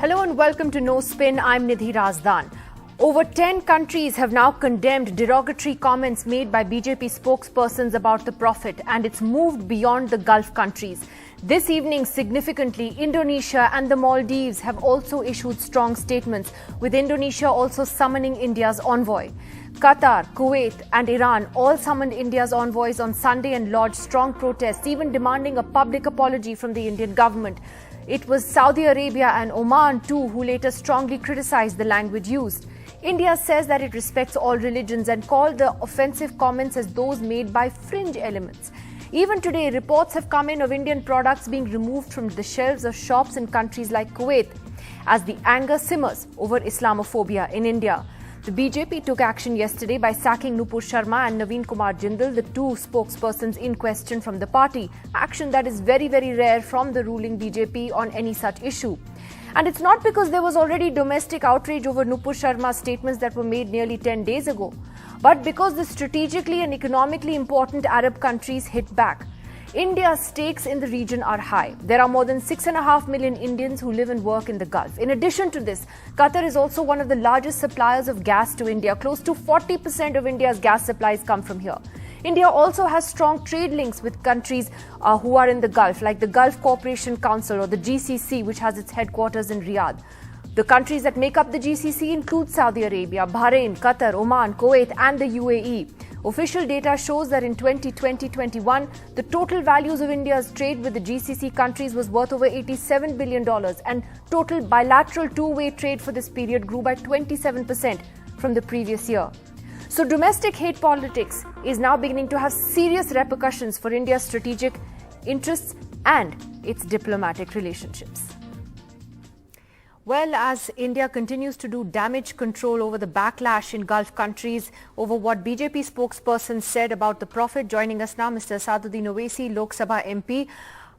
Hello and welcome to No Spin. I'm Nidhi Razdan. Over 10 countries have now condemned derogatory comments made by BJP spokespersons about the Prophet, and it's moved beyond the Gulf countries. This evening, significantly, Indonesia and the Maldives have also issued strong statements, with Indonesia also summoning India's envoy. Qatar, Kuwait and Iran all summoned India's envoys on Sunday and lodged strong protests, even demanding a public apology from the Indian government. It was Saudi Arabia and Oman too who later strongly criticized the language used. India says that it respects all religions and called the offensive comments as those made by fringe elements. Even today, reports have come in of Indian products being removed from the shelves of shops in countries like Kuwait as the anger simmers over Islamophobia in India. The BJP took action yesterday by sacking Nupur Sharma and Naveen Kumar Jindal, the two spokespersons in question from the party, action that is very, very rare from the ruling BJP on any such issue. And it's not because there was already domestic outrage over Nupur Sharma's statements that were made nearly 10 days ago, but because the strategically and economically important Arab countries hit back. India's stakes in the region are high. There are more than 6.5 million Indians who live and work in the Gulf. In addition to this, Qatar is also one of the largest suppliers of gas to India. Close to 40% of India's gas supplies come from here. India also has strong trade links with countries who are in the Gulf, like the Gulf Cooperation Council or the GCC, which has its headquarters in Riyadh. The countries that make up the GCC include Saudi Arabia, Bahrain, Qatar, Oman, Kuwait and the UAE. Official data shows that in 2020-21, the total values of India's trade with the GCC countries was worth over $87 billion, and total bilateral two-way trade for this period grew by 27% from the previous year. So domestic hate politics is now beginning to have serious repercussions for India's strategic interests and its diplomatic relationships. Well, as India continues to do damage control over the backlash in Gulf countries over what BJP spokesperson said about the Prophet, joining us now, Mr. Asaduddin Owaisi, Lok Sabha MP.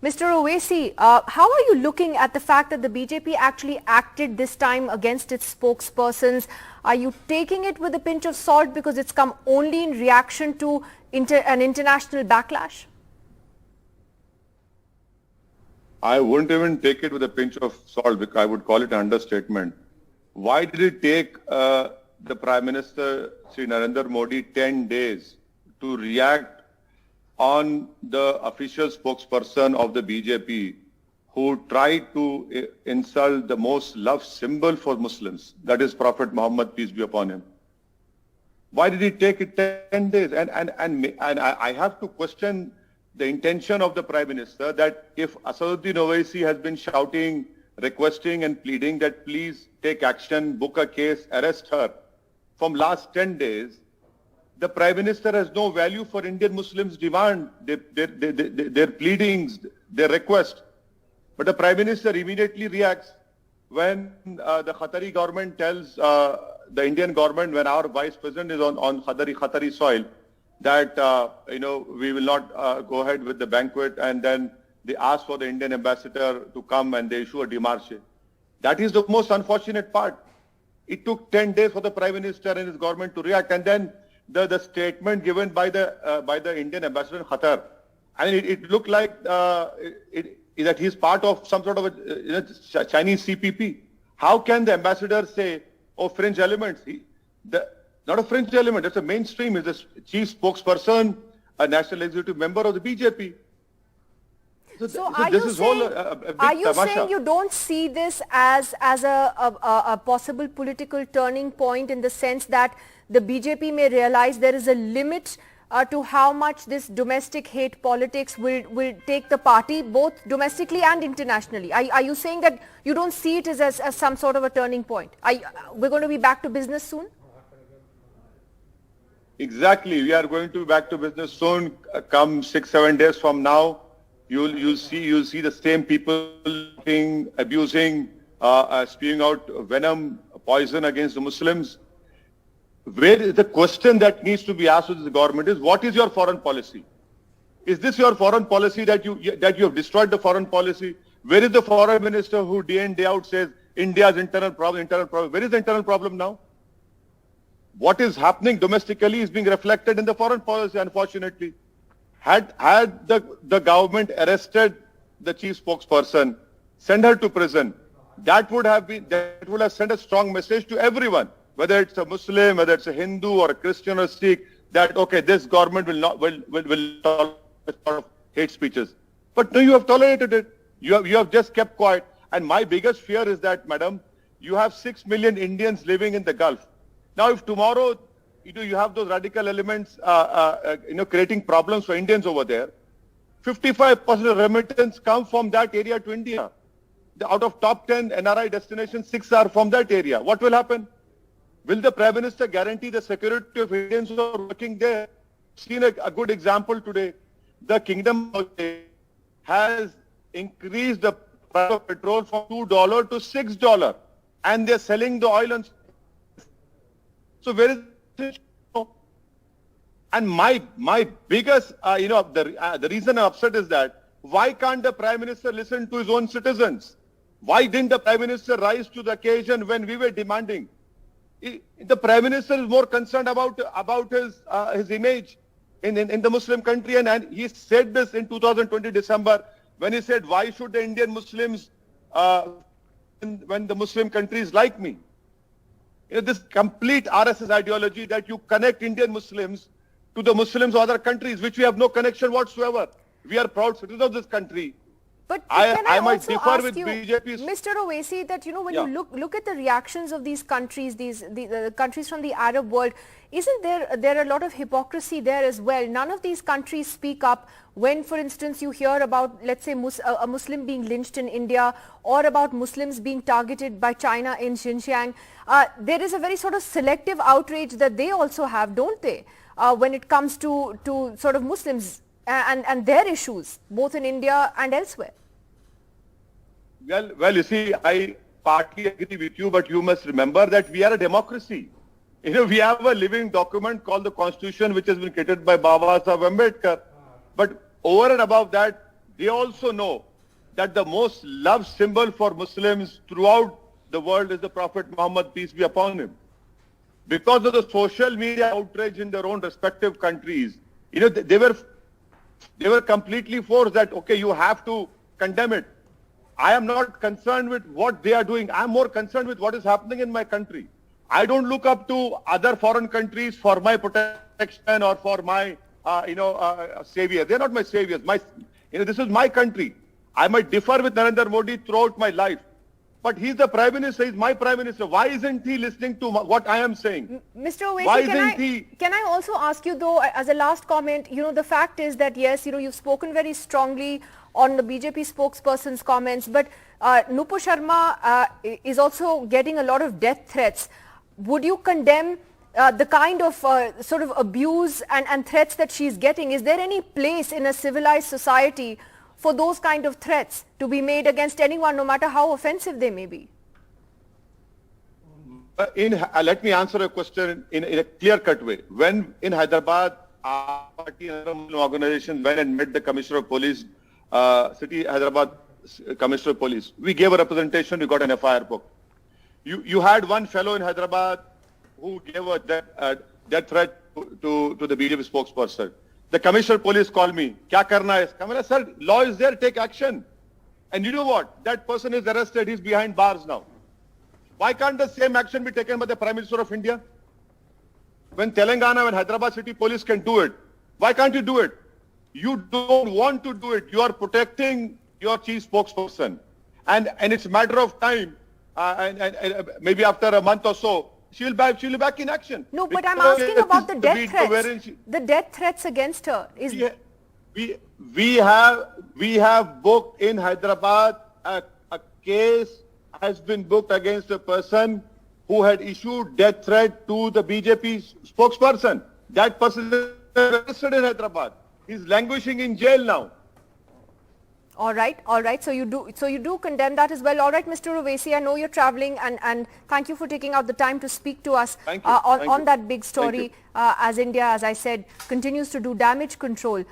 Mr. Owaisi, how are you looking at the fact that the BJP actually acted this time against its spokespersons? Are you taking it with a pinch of salt because it's come only in reaction to an international backlash? I wouldn't even take it with a pinch of salt, because I would call it an understatement. Why did it take the Prime Minister, Sri Narendra Modi, 10 days to react on the official spokesperson of the BJP who tried to insult the most loved symbol for Muslims, that is Prophet Muhammad, peace be upon him? Why did it take it 10 days? And I have to question the intention of the Prime Minister, that if Asaduddin Owaisi has been shouting, requesting and pleading that please take action, book a case, arrest her from last 10 days, the Prime Minister has no value for Indian Muslims' demand, their pleadings, their request. But the Prime Minister immediately reacts when the Qatari government tells the Indian government, when our Vice President is on Qatari soil, that, we will not go ahead with the banquet, and then they ask for the Indian ambassador to come and they issue a démarche. That is the most unfortunate part. It took 10 days for the Prime Minister and his government to react, and then the statement given by the Indian ambassador in Qatar. I mean, it looked like that he's part of some sort of a Chinese CPP. How can the ambassador say, oh, fringe elements? Not a fringe element, it's a mainstream. He's the chief spokesperson, a national executive member of the BJP. So are you saying you don't see this as a possible political turning point, in the sense that the BJP may realize there is a limit to how much this domestic hate politics will take the party, both domestically and internationally? Are you saying that you don't see it as some sort of a turning point? We're going to be back to business soon? Exactly. We are going to be back to business soon. Come 6-7 days from now, you'll see the same people abusing, spewing out venom, poison against the Muslims. Where is the question that needs to be asked to the government is, what is your foreign policy? Is this your foreign policy that you have destroyed the foreign policy? Where is the foreign minister who day in, day out says India's internal problem? Where is the internal problem now? What is happening domestically is being reflected in the foreign policy, unfortunately. Had the government arrested the chief spokesperson, send her to prison, that would have sent a strong message to everyone, whether it's a Muslim, whether it's a Hindu or a Christian or Sikh, that okay, this government will tolerate sort of hate speeches. But no, you have tolerated it. You have just kept quiet. And my biggest fear is that, madam, you have 6 million Indians living in the Gulf. Now, if tomorrow you have those radical elements creating problems for Indians over there, 55% of remittance come from that area to India. Out of top 10 NRI destinations, 6 are from that area. What will happen? Will the Prime Minister guarantee the security of Indians who are working there? Seen a good example today. The Kingdom has increased the price of petrol from $2 to $6, and they're selling the oil and so where is it? And my biggest the reason I'm upset is that why can't the Prime Minister listen to his own citizens? Why didn't the Prime Minister rise to the occasion when we were demanding? The Prime Minister is more concerned about his image in the Muslim country, and he said this in 2020 December when he said, why should the Indian Muslims when the Muslim countries like me? This complete RSS ideology that you connect Indian Muslims to the Muslims of other countries, which we have no connection whatsoever. We are proud citizens of this country. But can I might also differ ask with you, BJP's... Mr. Owaisi, that when you look at the reactions of these countries, the countries from the Arab world, isn't there a lot of hypocrisy there as well? None of these countries speak up when, for instance, you hear about, let's say, a Muslim being lynched in India or about Muslims being targeted by China in Xinjiang. There is a very sort of selective outrage that they also have, don't they, when it comes to sort of Muslims and their issues, both in India and elsewhere. Well, you see, I partly agree with you, but you must remember that we are a democracy. We have a living document called the Constitution, which has been created by Baba Sahib Ambedkar. But over and above that, they also know that the most loved symbol for Muslims throughout the world is the Prophet Muhammad, peace be upon him. Because of the social media outrage in their own respective countries, they were completely forced that, okay, you have to condemn it. I am not concerned with what they are doing. I am more concerned with what is happening in my country. I don't look up to other foreign countries for my protection or for my, savior. They're not my saviors. This is my country. I might differ with Narendra Modi throughout my life, but he's the Prime Minister. He's my Prime Minister. Why isn't he listening to what I am saying? Mr. Owaisi, can I also ask you, though, as a last comment, the fact is that, yes, you've spoken very strongly on the BJP spokesperson's comments, but Nupur Sharma is also getting a lot of death threats. Would you condemn the kind of sort of abuse and threats that she's getting? Is there any place in a civilized society for those kind of threats to be made against anyone, no matter how offensive they may be? Let me answer a question in a clear-cut way. When in Hyderabad, our party and other organizations went and met the Commissioner of Police, City Hyderabad Commissioner of Police, we gave a representation, we got an FIR book. You had one fellow in Hyderabad who gave a death threat to the BJP spokesperson. The Commissioner of Police called me. Kya karna hai? I said, sir, law is there, take action. And you know what? That person is arrested, he's behind bars now. Why can't the same action be taken by the Prime Minister of India? When Telangana and Hyderabad City Police can do it, why can't you do it? You don't want to do it. You are protecting your chief spokesperson. And it's a matter of time, and maybe after a month or so, she'll be back in action. No, but I'm asking about the death threats. The death threats against her. We have booked in Hyderabad a case has been booked against a person who had issued death threat to the BJP spokesperson. That person is arrested in Hyderabad. He's languishing in jail now. All right. So you do condemn that as well. All right, Mr. Owaisi, I know you're traveling, and thank you for taking out the time to speak to us on that big story. As India, as I said, continues to do damage control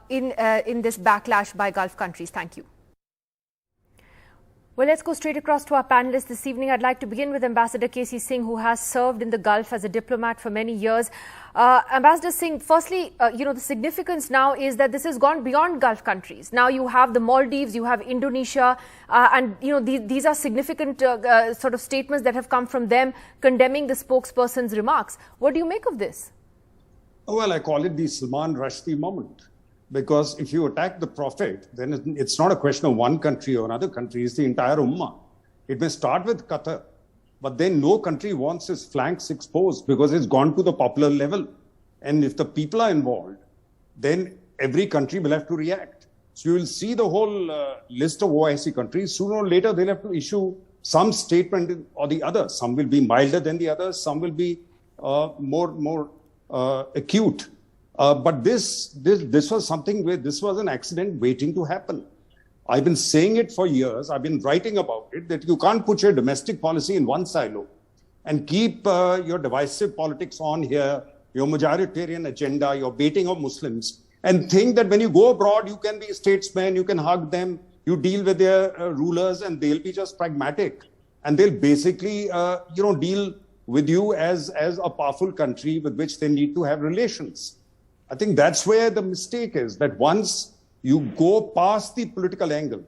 in this backlash by Gulf countries. Thank you. Well, let's go straight across to our panelists this evening. I'd like to begin with Ambassador K.C. Singh, who has served in the Gulf as a diplomat for many years. Ambassador Singh, firstly, the significance now is that this has gone beyond Gulf countries. Now you have the Maldives, you have Indonesia, and these are significant sort of statements that have come from them condemning the spokesperson's remarks. What do you make of this? Well, I call it the Salman Rushdie moment. Because if you attack the Prophet, then it's not a question of one country or another country, it's the entire Ummah. It may start with Qatar, but then no country wants its flanks exposed because it's gone to the popular level. And if the people are involved, then every country will have to react. So you will see the whole list of OIC countries. Sooner or later, they'll have to issue some statement or the other. Some will be milder than the others. Some will be more acute. But this was something where this was an accident waiting to happen. I've been saying it for years. I've been writing about it, that you can't put your domestic policy in one silo and keep your divisive politics on here, your majoritarian agenda, your baiting of Muslims, and think that when you go abroad, you can be a statesman, you can hug them, you deal with their rulers, and they'll be just pragmatic. And they'll basically, deal with you as a powerful country with which they need to have relations. I think that's where the mistake is, that once you go past the political angle,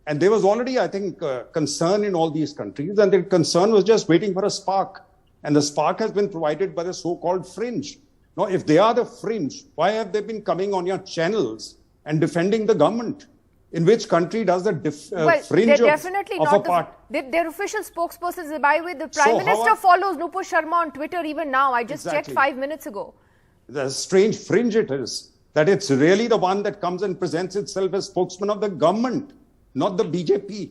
and there was already, I think, concern in all these countries, and the concern was just waiting for a spark. And the spark has been provided by the so-called fringe. Now, if they are the fringe, why have they been coming on your channels and defending the government? In which country does the fringe of a part? Their official spokesperson, by the way, the Prime Minister follows Nupur Sharma on Twitter even now. I just checked 5 minutes ago. The strange fringe it is, that it's really the one that comes and presents itself as spokesman of the government, not the BJP.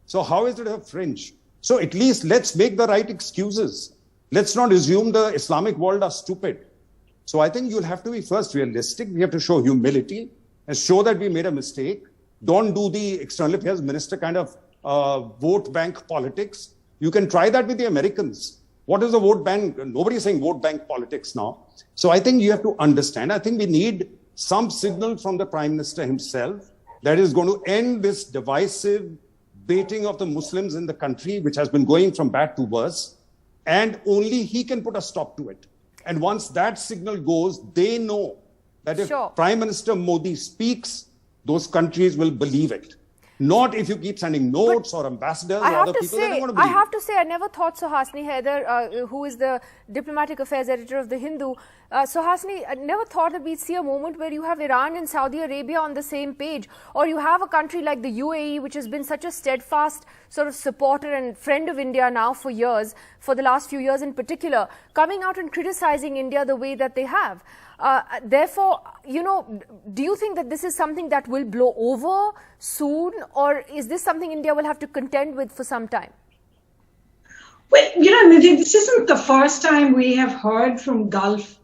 So how is it a fringe? So at least let's make the right excuses. Let's not assume the Islamic world are stupid. So I think you'll have to be first realistic. We have to show humility and show that we made a mistake. Don't do the external affairs minister kind of vote bank politics. You can try that with the Americans. What is the vote bank? Nobody is saying vote bank politics now. So I think you have to understand. I think we need some signal from the Prime Minister himself that is going to end this divisive baiting of the Muslims in the country, which has been going from bad to worse. And only he can put a stop to it. And once that signal goes, they know that if Prime Minister Modi speaks, those countries will believe it. Not if you keep sending notes or ambassadors or other people, they're not going to believe. I have to say, I never thought Suhasini Haider, who is the diplomatic affairs editor of The Hindu, Suhasini, I never thought that we'd see a moment where you have Iran and Saudi Arabia on the same page, or you have a country like the UAE, which has been such a steadfast sort of supporter and friend of India now for years, for the last few years in particular, coming out and criticizing India the way that they have. Therefore, do you think that this is something that will blow over soon, or is this something India will have to contend with for some time? Well, Nidhi, this isn't the first time we have heard from Gulf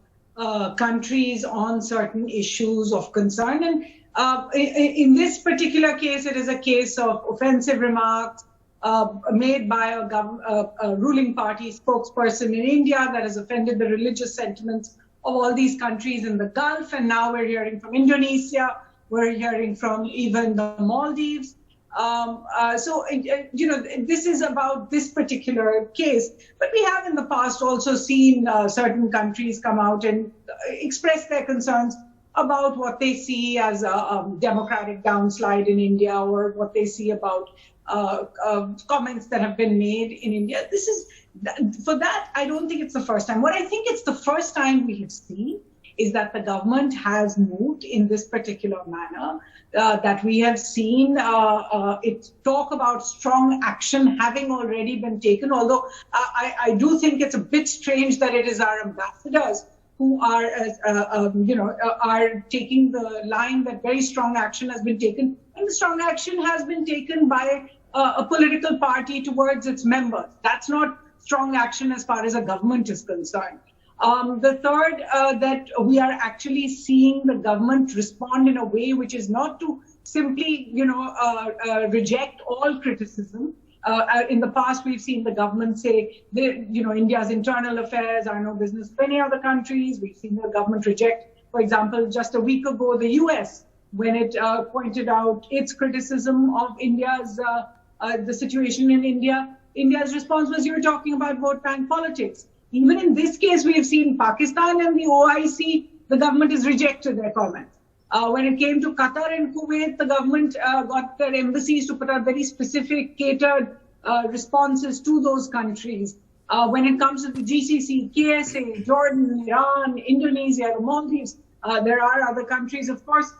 countries on certain issues of concern. And in this particular case, it is a case of offensive remarks made by a ruling party spokesperson in India that has offended the religious sentiments of all these countries in the Gulf. And now we're hearing from Indonesia, we're hearing from even the Maldives. This is about this particular case. But we have in the past also seen certain countries come out and express their concerns about what they see as a democratic downslide in India, or what they see about comments that have been made in India. For that, I don't think it's the first time. What I think it's the first time we have seen is that the government has moved in this particular manner, that we have seen it talk about strong action having already been taken, although I do think it's a bit strange that it is our ambassadors who are taking the line that very strong action has been taken, and the strong action has been taken by a political party towards its members. That's not strong action as far as a government is concerned. The third, that we are actually seeing the government respond in a way which is not to simply, reject all criticism. In the past, we've seen the government say, India's internal affairs are no business of any other countries. We've seen the government reject, for example, just a week ago, the US, when it pointed out its criticism of India's the situation in India. India's response was, you're talking about vote bank politics. Even in this case, we have seen Pakistan and the OIC, the government has rejected their comments. When it came to Qatar and Kuwait, the government got their embassies to put out very specific, catered responses to those countries. When it comes to the GCC, KSA, Jordan, Iran, Indonesia, the Maldives, there are other countries, of course.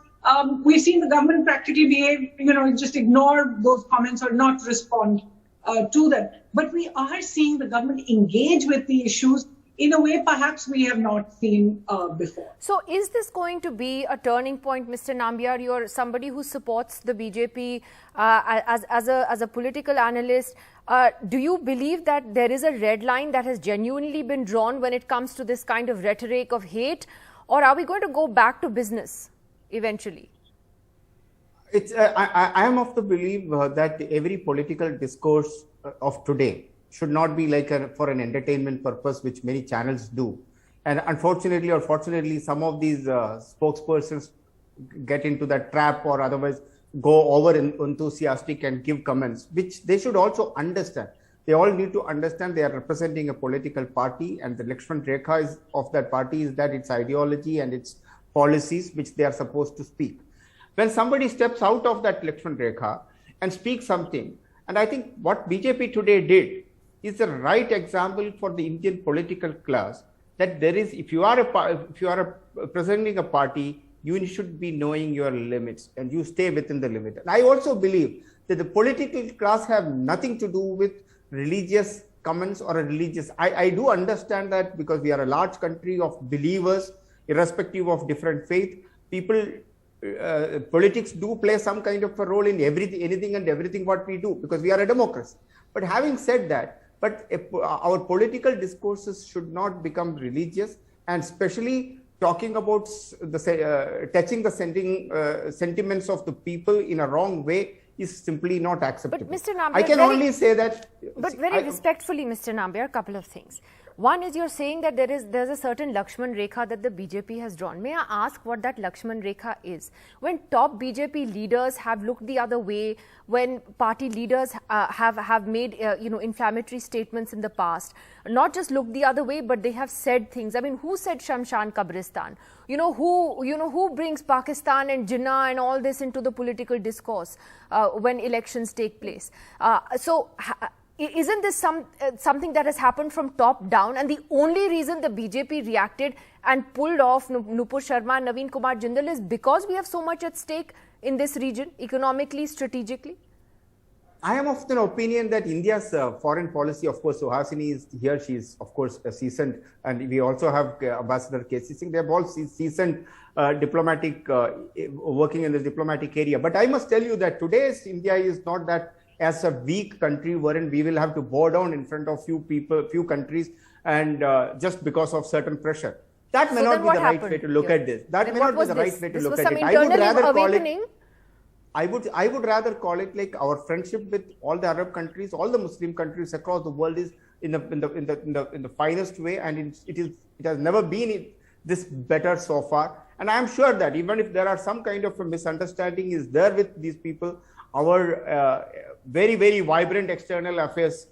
We've seen the government practically behave, just ignore those comments or not respond to them. But we are seeing the government engage with the issues in a way perhaps we have not seen before. So is this going to be a turning point, Mr. Nambiar? You're somebody who supports the BJP as a political analyst. Do you believe that there is a red line that has genuinely been drawn when it comes to this kind of rhetoric of hate? Or are we going to go back to business eventually? I am of the belief that every political discourse of today should not be like for an entertainment purpose, which many channels do. And unfortunately or fortunately, some of these spokespersons get into that trap or otherwise go over enthusiastic and give comments, which they should also understand. They all need to understand they are representing a political party, and the Lakshman Rekha of that party is that its ideology and its policies which they are supposed to speak. When somebody steps out of that Lakshman Rekha and speaks something, and I think what BJP today did is the right example for the Indian political class, that there is, if you are presenting a party, you should be knowing your limits and you stay within the limit. And I also believe that the political class have nothing to do with religious comments or a religious. I do understand that because we are a large country of believers, irrespective of different faith. People, politics do play some kind of a role in anything and everything what we do, because we are a democracy. But having said that, our political discourses should not become religious, and especially talking about touching the sentiments of the people in a wrong way is simply not acceptable. But Mr. Nambiar, I can only say that. But very respectfully, Mr. Nambiar, a couple of things. One is, you're saying that there's a certain Lakshman Rekha that the BJP has drawn. May I ask what that Lakshman Rekha is? When top BJP leaders have looked the other way, when party leaders have made inflammatory statements in the past, not just looked the other way, but they have said things. I mean, who said Shamshan Kabristan? Who brings Pakistan and Jinnah and all this into the political discourse when elections take place? Isn't this something that has happened from top down, and the only reason the BJP reacted and pulled off Nupur Sharma and Naveen Kumar Jindal is because we have so much at stake in this region, economically, strategically? I am of the opinion that India's foreign policy, of course, Suhasini is here, she is of course a seasoned, and we also have Ambassador K.C. Singh, they have all seasoned diplomatic, working in the diplomatic area. But I must tell you that today's India is not that as a weak country wherein we will have to bow down in front of few countries, and just because of certain pressure. That may not be the right way to look at this. That may not be the right way to look at it. I would rather call it like our friendship with all the Arab countries, all the Muslim countries across the world is in the finest way, and it has never been this better so far. And I am sure that even if there are some kind of a misunderstanding is there with these people, our very, very vibrant external affairs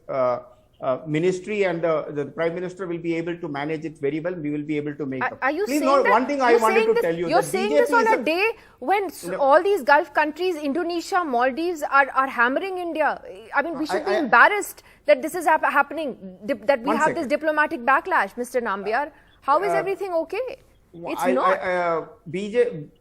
ministry and the Prime Minister will be able to manage it very well. We will be able to make up. Are you Please saying note, that, one thing I wanted to tell you. You're saying this on a day when all these Gulf countries, Indonesia, Maldives are hammering India. I mean, we should be embarrassed that this is happening, that we have this diplomatic backlash, Mr. Nambiar. How is everything okay? It's not.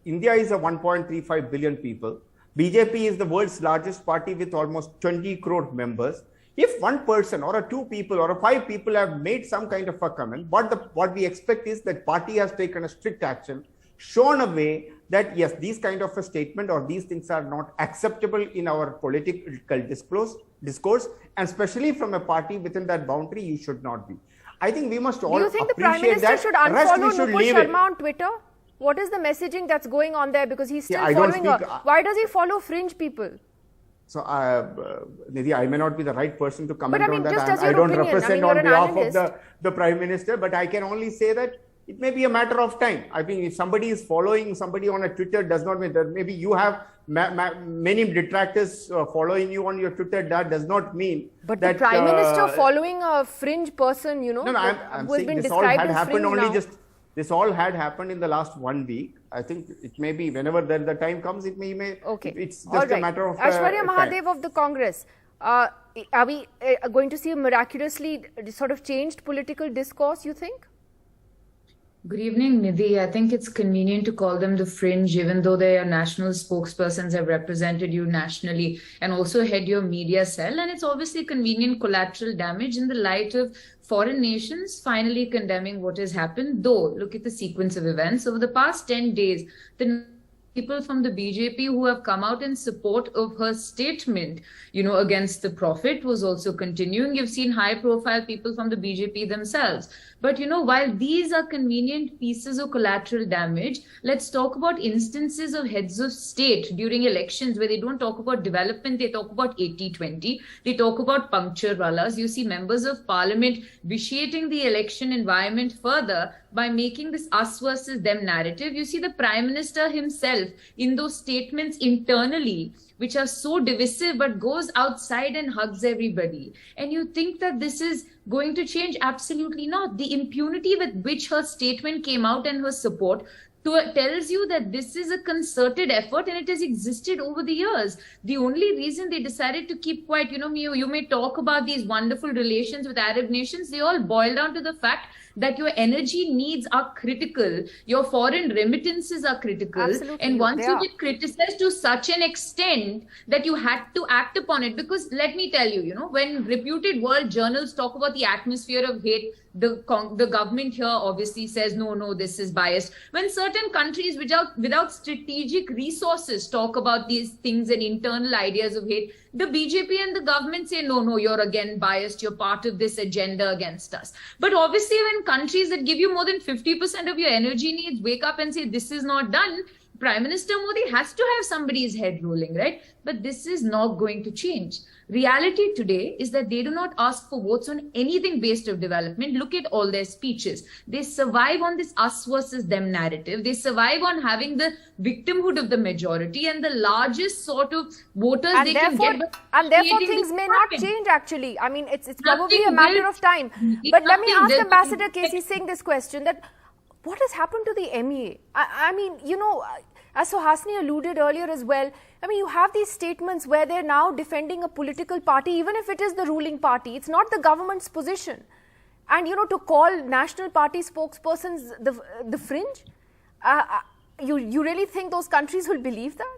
India is a 1.35 billion people. BJP is the world's largest party with almost 20 crore members. If one person or two people or five people have made some kind of a comment, what we expect is that party has taken a strict action, shown a way that yes, these kind of a statement or these things are not acceptable in our political discourse, and especially from a party within that boundary, you should not be. I think we must all appreciate that. Do you think the Prime Minister should unfollow Nupur Sharma on Twitter? What is the messaging that's going on there? Because he's still following her. Why does he follow fringe people? So, Nidhi, I may not be the right person to comment on that. Just as I don't opinion, represent on behalf of the Prime Minister, but I can only say that it may be a matter of time. I mean, if somebody is following somebody on a Twitter does not mean that maybe you have many detractors following you on your Twitter. That does not mean but that the Prime Minister following a fringe person, you know, I'm who has saying been this all described had as happened fringe only now. just. This all had happened in the last 1 week. I think it may be whenever the time comes, it may. Okay. It's just a matter of Aishwarya Mahadev time. of the Congress. Are we going to see a miraculously sort of changed political discourse, you think? Good evening, Nidhi. I think it's convenient to call them the fringe, even though their national spokespersons have represented you nationally and also head your media cell. And it's obviously convenient collateral damage in the light of foreign nations finally condemning what has happened. Though, look at the sequence of events. Over the past 10 days, the people from the BJP who have come out in support of her statement, you know, against the Prophet was also continuing. You've seen high-profile people from the BJP themselves. But, you know, while these are convenient pieces of collateral damage, let's talk about instances of heads of state during elections where they don't talk about development, they talk about 80-20, they talk about puncture wallas. You see members of parliament vitiating the election environment further by making this us versus them narrative. You see the Prime Minister himself in those statements internally, which are so divisive, but goes outside and hugs everybody. And you think that this is going to change? Absolutely not. The impunity with which her statement came out and her support tells you that this is a concerted effort and it has existed over the years. The only reason they decided to keep quiet, you know, you may talk about these wonderful relations with Arab nations, they all boil down to the fact that your energy needs are critical, your foreign remittances are critical. Absolutely, and once you get criticized to such an extent that you had to act upon it, because let me tell you, you know, when reputed world journals talk about the atmosphere of hate, the government here obviously says, no, this is biased. When certain countries without strategic resources talk about these things and internal ideas of hate, the BJP and the government say, no, you're again biased, you're part of this agenda against us. But obviously when countries that give you more than 50% of your energy needs wake up and say, this is not done, Prime Minister Modi has to have somebody's head rolling, right? But this is not going to change. Reality today is that they do not ask for votes on anything based of development. Look at all their speeches. They survive on this us versus them narrative. They survive on having the victimhood of the majority and the largest sort of voters and they therefore, can get. And therefore things may not change actually. I mean, it's probably a matter of time. But let me ask Ambassador K.C. Singh this question, that what has happened to the MEA? I mean, you know, as Suhasini alluded earlier as well, I mean, you have these statements where they're now defending a political party, even if it is the ruling party. It's not the government's position. And, you know, to call national party spokespersons the fringe, you really think those countries will believe that?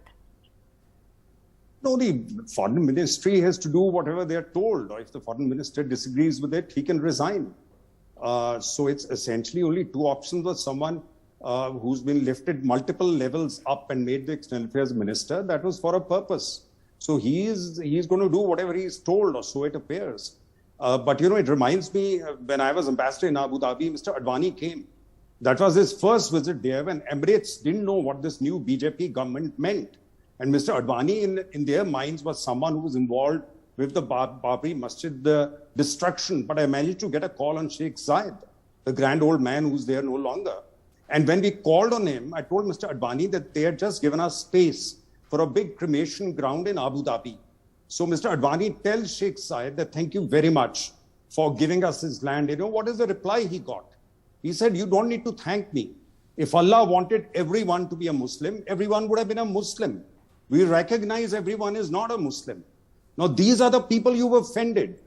No, the foreign ministry has to do whatever they are told. Or if the foreign minister disagrees with it, he can resign. So it's essentially only two options for someone who's been lifted multiple levels up and made the external affairs minister. That was for a purpose. So he's going to do whatever he's told, or so it appears. But, you know, it reminds me when I was ambassador in Abu Dhabi, Mr. Advani came. That was his first visit there when Emirates didn't know what this new BJP government meant. And Mr. Advani in their minds was someone who was involved with the Babri Masjid, the destruction. But I managed to get a call on Sheikh Zayed, the grand old man who's there no longer. And when we called on him, I told Mr. Advani that they had just given us space for a big cremation ground in Abu Dhabi. So Mr. Advani tells Sheikh Zayed that thank you very much for giving us his land. You know, what is the reply he got? He said, you don't need to thank me. If Allah wanted everyone to be a Muslim, everyone would have been a Muslim. We recognize everyone is not a Muslim. Now, these are the people you've offended.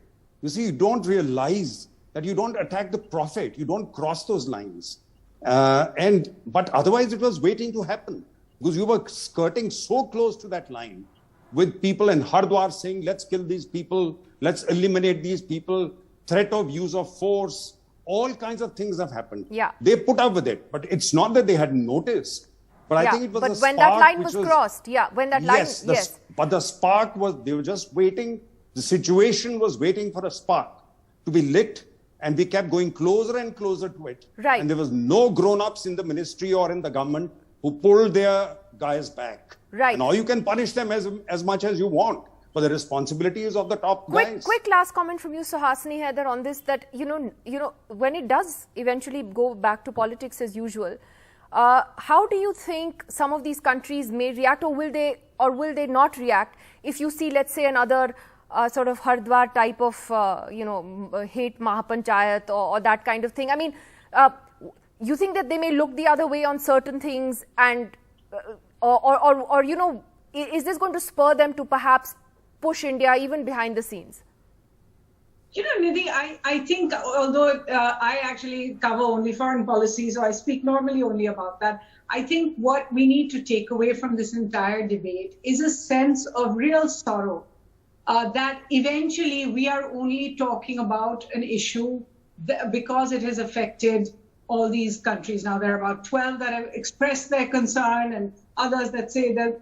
You see, you don't realize that you don't attack the Prophet. You don't cross those lines. But otherwise, it was waiting to happen because you were skirting so close to that line with people in Hardwar saying, let's kill these people, let's eliminate these people, threat of use of force, all kinds of things have happened. Yeah. They put up with it, but it's not that they had noticed. But I think it was but a when spark that line was crossed, when that line, yes. But the spark was, they were just waiting. The situation was waiting for a spark to be lit, and we kept going closer and closer to it. Right. And there was no grown-ups in the ministry or in the government who pulled their guys back. Right. And now you can punish them as much as you want. but the responsibility is of the top guys. Quick last comment from you, Suhasini Haider, on this, that, you know, when it does eventually go back to politics as usual, how do you think some of these countries may react, or will they not react if you see, let's say, another sort of Hardwar type of, hate Mahapanchayat or that kind of thing? I mean, you think that they may look the other way on certain things, and or you know, is this going to spur them to perhaps push India even behind the scenes? You know, Nidhi, I think, although I actually cover only foreign policy, so I speak normally only about that, I think what we need to take away from this entire debate is a sense of real sorrow, that eventually we are only talking about an issue because it has affected all these countries. Now, there are about 12 that have expressed their concern, and others that say that,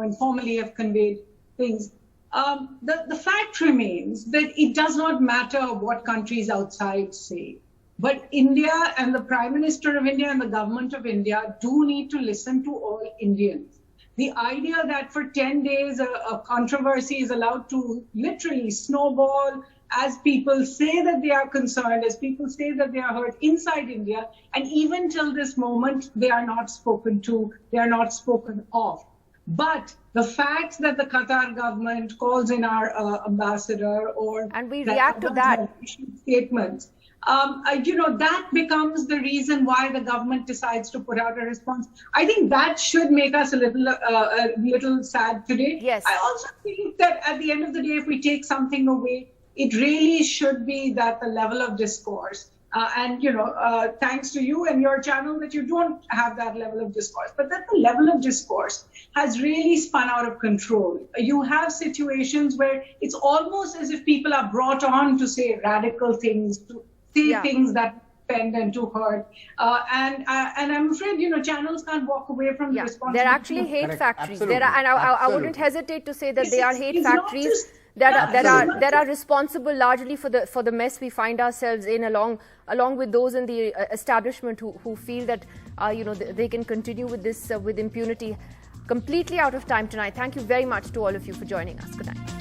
informally have conveyed things. The fact remains that it does not matter what countries outside say, but India and the Prime Minister of India and the government of India do need to listen to all Indians. The idea that for 10 days a controversy is allowed to literally snowball as people say that they are concerned, as people say that they are hurt inside India, and even till this moment, they are not spoken to, they are not spoken of. But the fact that the Qatar government calls in our ambassador, and we react to that statements, that becomes the reason why the government decides to put out a response. I think that should make us a little sad today. Yes. I also think that at the end of the day, if we take something away, it really should be that the level of discourse, thanks to you and your channel that you don't have that level of discourse, but that the level of discourse has really spun out of control. You have situations where it's almost as if people are brought on to say radical things, to say things that offend and to hurt. And I'm afraid, channels can't walk away from the responsibility. They're actually hate factories. Absolutely. I wouldn't hesitate to say that they are hate factories that are responsible largely for the mess we find ourselves in, along with those in the establishment who feel that they can continue with this with impunity. Completely out of time tonight. Thank you very much to all of you for joining us. Good night.